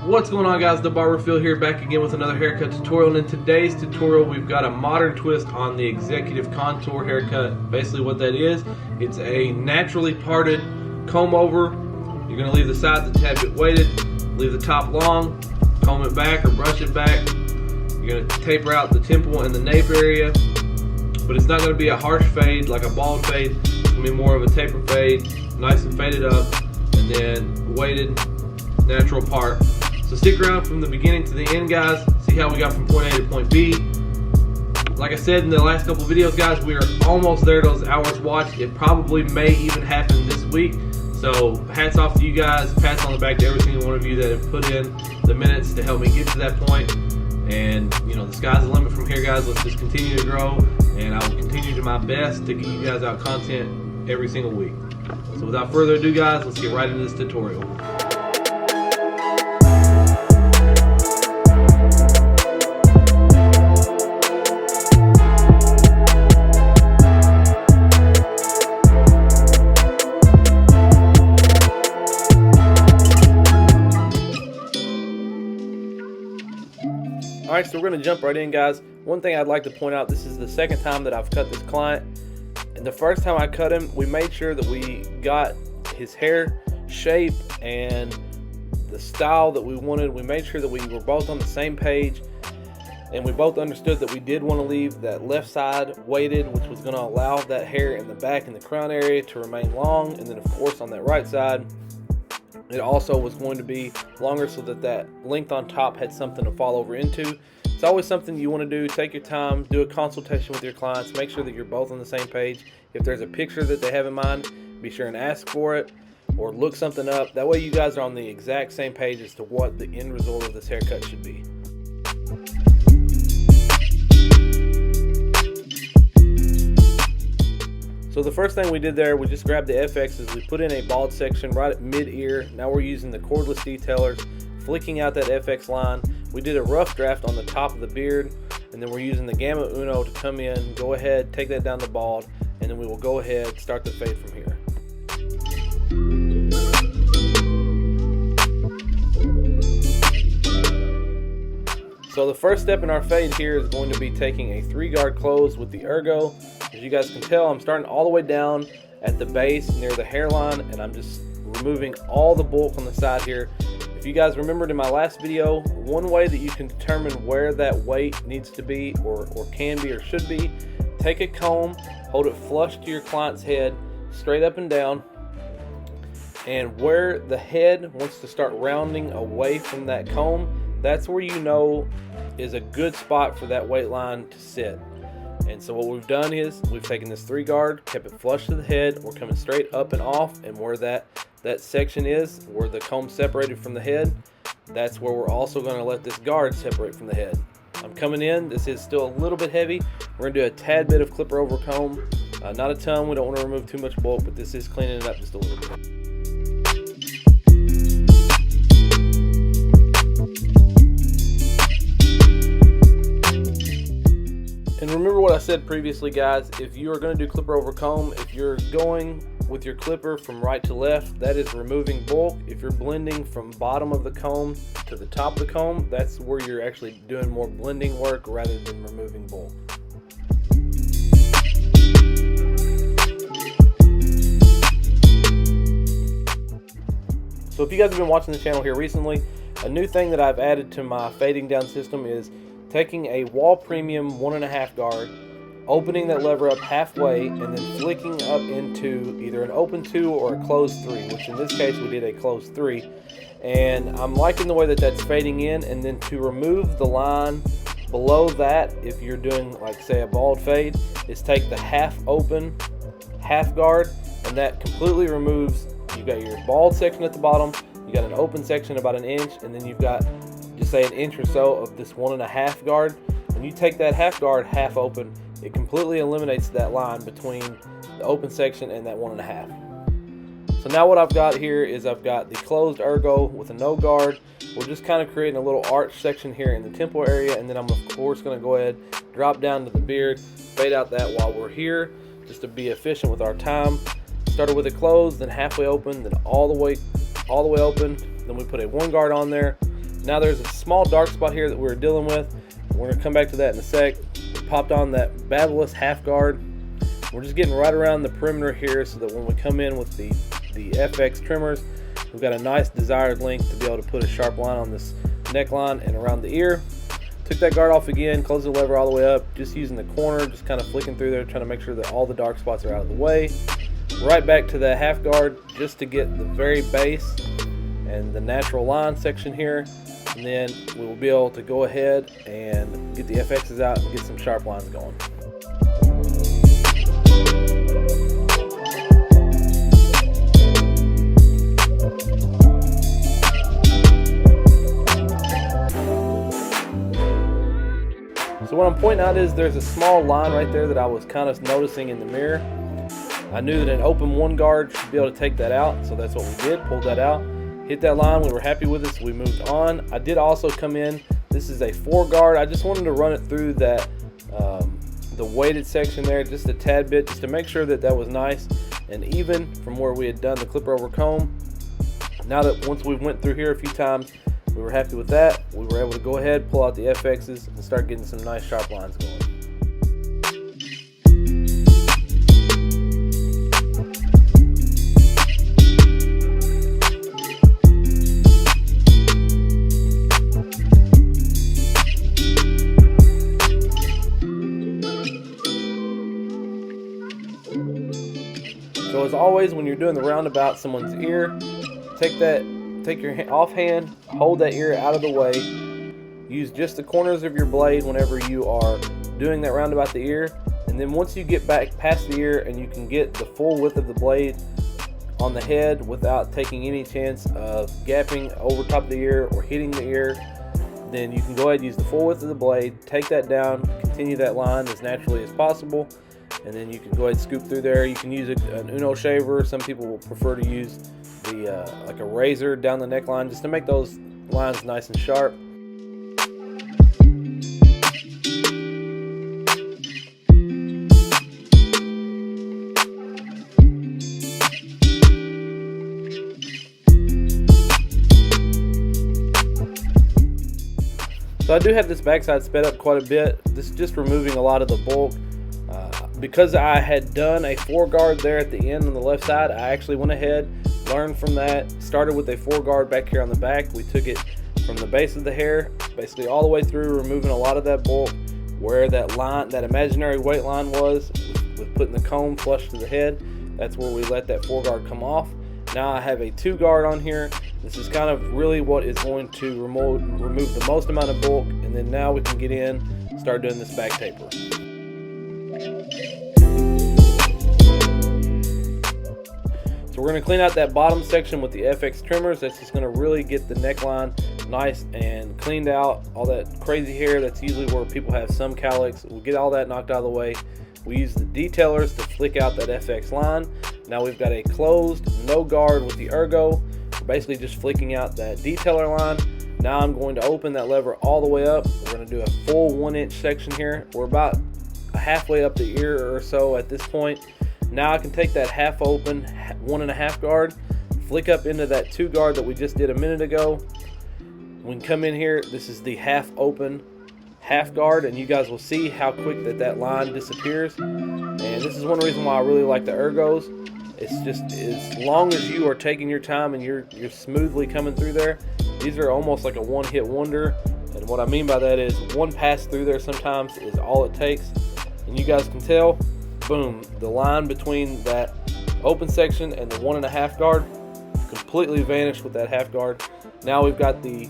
What's going on, guys? The Barber Phil here, back again with another haircut tutorial. And in today's tutorial we've got a modern twist on the executive contour haircut. Basically what that is, it's a naturally parted comb over. You're going to leave the sides a tad bit weighted, leave the top long, comb it back or brush it back. You're going to taper out the temple and the nape area, but it's not going to be a harsh fade like a bald fade. It's going to be more of a taper fade, nice and faded up, and then weighted, natural part. So stick around from the beginning to the end, guys. See how we got from point A to point B. Like I said in the last couple videos, guys, we are almost there to those hours watched. It probably may even happen this week. So hats off to you guys. Pats on the back to every single one of you that have put in the minutes to help me get to that point. And you know, the sky's the limit from here, guys. Let's just continue to grow, and I will continue to do my best to get you guys out content every single week. So without further ado, guys, let's get right into this tutorial. Alright, so we're going to jump right in, guys. One thing I'd like to point out, this is the second time that I've cut this client. And the first time I cut him, we made sure that we got his hair shape and the style that we wanted. We made sure that we were both on the same page, and we both understood that we did want to leave that left side weighted, which was going to allow that hair in the back and the crown area to remain long. And then of course on that right side, it also was going to be longer so that that length on top had something to fall over into. It's always something you want to do. Take your time, do a consultation with your clients, make sure that you're both on the same page. If there's a picture that they have in mind, be sure and ask for it or look something up. That way you guys are on the exact same page as to what the end result of this haircut should be. So the first thing we did there, we just grabbed the FXs, we put in a bald section right at mid-ear. Now we're using the cordless detailers, flicking out that FX line. We did a rough draft on the top of the beard, and then we're using the Gamma Uno to come in, go ahead, take that down to bald, and then we will go ahead, start the fade from here. So the first step in our fade here is going to be taking a 3-guard close with the Ergo. As you guys can tell, I'm starting all the way down at the base near the hairline, and I'm just removing all the bulk on the side here. If you guys remembered in my last video, one way that you can determine where that weight needs to be or can be or should be, take a comb, hold it flush to your client's head, straight up and down, and where the head wants to start rounding away from that comb, that's where you know is a good spot for that weight line to sit. And so what we've done is we've taken this 3-guard, kept it flush to the head, we're coming straight up and off, and where that section is, where the comb separated from the head, that's where we're also going to let this guard separate from the head. I'm coming in, this is still a little bit heavy, we're going to do a tad bit of clipper over comb, not a ton, we don't want to remove too much bulk, but this is cleaning it up just a little bit. And remember what I said previously, guys, if you are going to do clipper over comb, if you're going with your clipper from right to left, that is removing bulk. If you're blending from bottom of the comb to the top of the comb, that's where you're actually doing more blending work rather than removing bulk. So if you guys have been watching the channel here recently, a new thing that I've added to my fading down system is taking a Wahl Premium 1.5 guard, opening that lever up halfway, and then flicking up into either an open 2 or a closed 3, which in this case we did a closed 3. And I'm liking the way that that's fading in. And then to remove the line below that, if you're doing like say a bald fade, is take the half open half guard, and that completely removes, you've got your bald section at the bottom, you got an open section about 1 inch, and then you've got just say 1 inch or so of this 1.5 guard. When you take that half guard half open, it completely eliminates that line between the open section and that 1.5. So now what I've got here is I've got the closed Ergo with a no guard. We're just kind of creating a little arch section here in the temple area, and then I'm of course going to go ahead, drop down to the beard, fade out that while we're here, just to be efficient with our time. Started with it closed, then halfway open, then all the way open. Then we put a 1 guard on there, Now there's a small dark spot here that we're dealing with. We're going to come back to that in a sec. Popped on that Babyliss half guard. We're just getting right around the perimeter here so that when we come in with the FX trimmers, we've got a nice desired length to be able to put a sharp line on this neckline and around the ear. Took that guard off again, closed the lever all the way up, just using the corner, just kind of flicking through there, trying to make sure that all the dark spots are out of the way. Right back to that half guard just to get the very base and the natural line section here, and then we will be able to go ahead and get the FXs out and get some sharp lines going. So what I'm pointing out is there's a small line right there that I was kind of noticing in the mirror. I knew that an open one guard should be able to take that out, so that's what we did, pulled that out. Hit that line, we were happy with it, so we moved on. I did also come in, this is a 4 guard. I just wanted to run it through that, the weighted section there just a tad bit, just to make sure that that was nice and even from where we had done the clipper over comb. Now that once we went through here a few times, we were happy with that. We were able to go ahead, pull out the FXs, and start getting some nice sharp lines going. So as always, when you're doing the roundabout someone's ear, take your offhand, hold that ear out of the way. Use just the corners of your blade whenever you are doing that roundabout the ear. And then once you get back past the ear and you can get the full width of the blade on the head without taking any chance of gapping over top of the ear or hitting the ear, then you can go ahead and use the full width of the blade, take that down, continue that line as naturally as possible, and then you can go ahead and scoop through there. You can use an Uno shaver. Some people will prefer to use the like a razor down the neckline just to make those lines nice and sharp. So I do have this backside sped up quite a bit. This is just removing a lot of the bulk. Because I had done a 4 guard there at the end on the left side, I actually went ahead, learned from that, started with a 4 guard back here on the back. We took it from the base of the hair, basically all the way through, removing a lot of that bulk, where that line, that imaginary weight line was, with putting the comb flush to the head. That's where we let that 4 guard come off. Now I have a 2 guard on here. This is kind of really what is going to remove the most amount of bulk, and then now we can get in, start doing this back taper. So we're going to clean out that bottom section with the FX trimmers. That's just going to really get the neckline nice and cleaned out. All that crazy hair, that's usually where people have some cowlicks. We'll get all that knocked out of the way. We use the detailers to flick out that FX line. Now we've got a closed, no guard with the Ergo. We're basically just flicking out that detailer line. Now I'm going to open that lever all the way up. We're going to do a full 1-inch section here. We're about halfway up the ear or so at this point. Now I can take that half open 1.5 guard, flick up into that 2 guard that we just did a minute ago. We can come in here, this is the half open half guard, and you guys will see how quick that line disappears. And this is one reason why I really like the Ergos. It's just as long as you are taking your time and you're smoothly coming through there, these are almost like a one-hit wonder. And what I mean by that is one pass through there sometimes is all it takes. And you guys can tell, boom, the line between that open section and the 1.5 guard completely vanished with that half guard. Now we've got the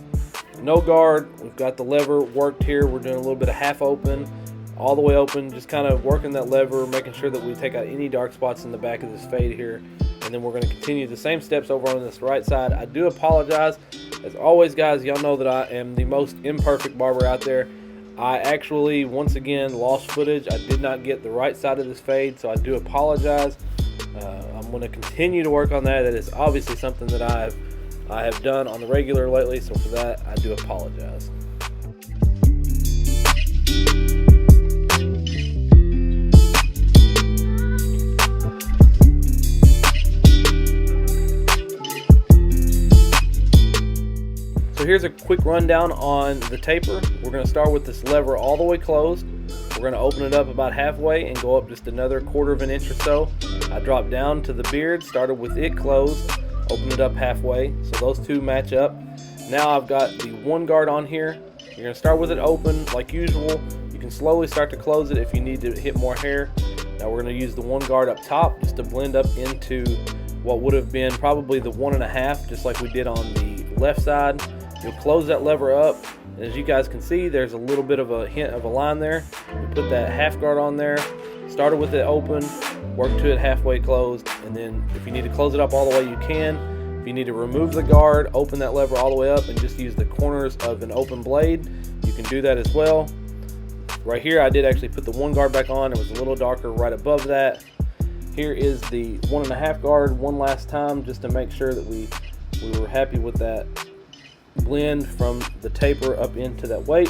no guard, we've got the lever worked here. We're doing a little bit of half open, all the way open, just kind of working that lever, making sure that we take out any dark spots in the back of this fade here. And then we're going to continue the same steps over on this right side. I do apologize. As always, guys, y'all know that I am the most imperfect barber out there. I actually, once again, lost footage. I did not get the right side of this fade, so I do apologize. I'm going to continue to work on that. That is obviously something that I have done on the regular lately, so for that, I do apologize. So So here's a quick rundown on the taper. We're going to start with this lever all the way closed. We're going to open it up about halfway and go up just another 1/4 of an inch or so. I dropped down to the beard, started with it closed, opened it up halfway, so those two match up. Now I've got the one guard on here. You're going to start with it open like usual. You can slowly start to close it if you need to hit more hair. Now we're going to use the one guard up top just to blend up into what would have been probably the 1.5, just like we did on the left side. You'll close that lever up, and as you guys can see, there's a little bit of a hint of a line there. We put that half guard on there, started with it open, worked to it halfway closed, and then if you need to close it up all the way, you can. If you need to remove the guard, open that lever all the way up and just use the corners of an open blade, you can do that as well. Right here I did actually put the one guard back on. It was a little darker right above that. Here is the 1.5 guard one last time just to make sure that we were happy with that blend from the taper up into that weight.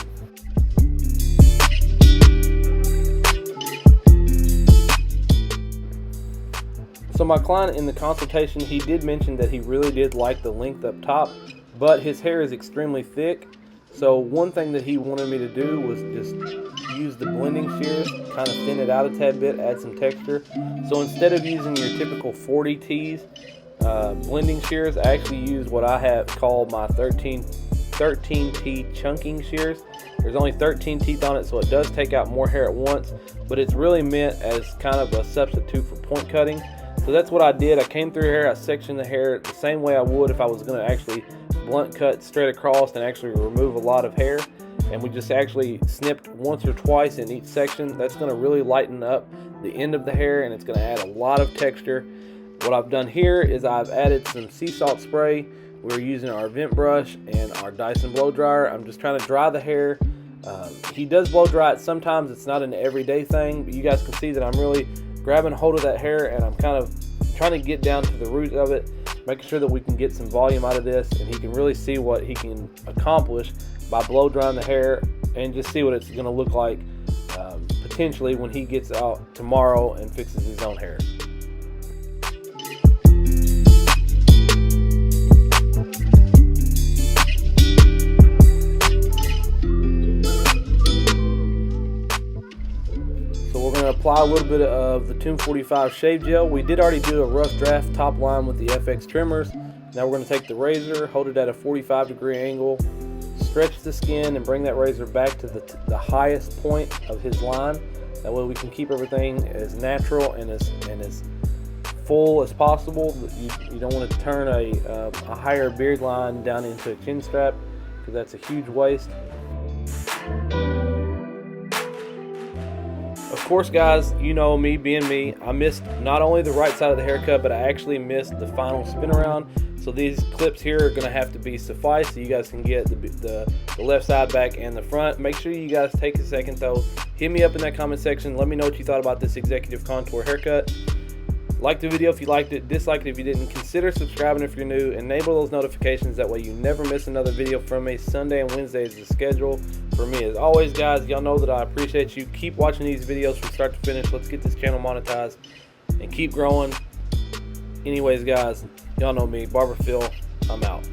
So my client in the consultation, he did mention that he really did like the length up top, but his hair is extremely thick. So one thing that he wanted me to do was just use the blending shears, kind of thin it out a tad bit, add some texture. So instead of using your typical 40 T's blending shears, I actually use what I have called my 13 T chunking shears. There's only 13 teeth on it, so it does take out more hair at once, but it's really meant as kind of a substitute for point cutting. So that's what I did. I came through here, I sectioned the hair the same way I would if I was going to actually blunt cut straight across and actually remove a lot of hair. And we just actually snipped once or twice in each section. That's going to really lighten up the end of the hair, and it's going to add a lot of texture. What I've done here is I've added some sea salt spray. We're using our vent brush and our Dyson blow dryer. I'm just trying to dry the hair. He does blow dry it sometimes. It's not an everyday thing, but you guys can see that I'm really grabbing hold of that hair, and I'm kind of trying to get down to the root of it, making sure that we can get some volume out of this, and he can really see what he can accomplish by blow drying the hair, and just see what it's going to look like potentially when he gets out tomorrow and fixes his own hair. Apply a little bit of the 245 shave gel. We did already do a rough draft top line with the FX trimmers. Now we're going to take the razor, hold it at a 45-degree angle, stretch the skin, and bring that razor back to the highest point of his line. That way we can keep everything as natural and as full as possible. You don't want to turn a higher beard line down into a chin strap, because that's a huge waste. Of course, guys, you know me being me, I missed not only the right side of the haircut, but I actually missed the final spin around. So these clips here are going to have to be suffice so you guys can get the left side back and the front. Make sure you guys take a second though, hit me up in that comment section, let me know what you thought about this executive contour haircut. Like the video if you liked it, dislike it if you didn't. Consider subscribing if you're new. Enable those notifications, that way you never miss another video from me. Sunday and Wednesday is the schedule for me. As always, guys, y'all know that I appreciate you. Keep watching these videos from start to finish. Let's get this channel monetized and keep growing. Anyways, guys, y'all know me, Barber Phil. I'm out.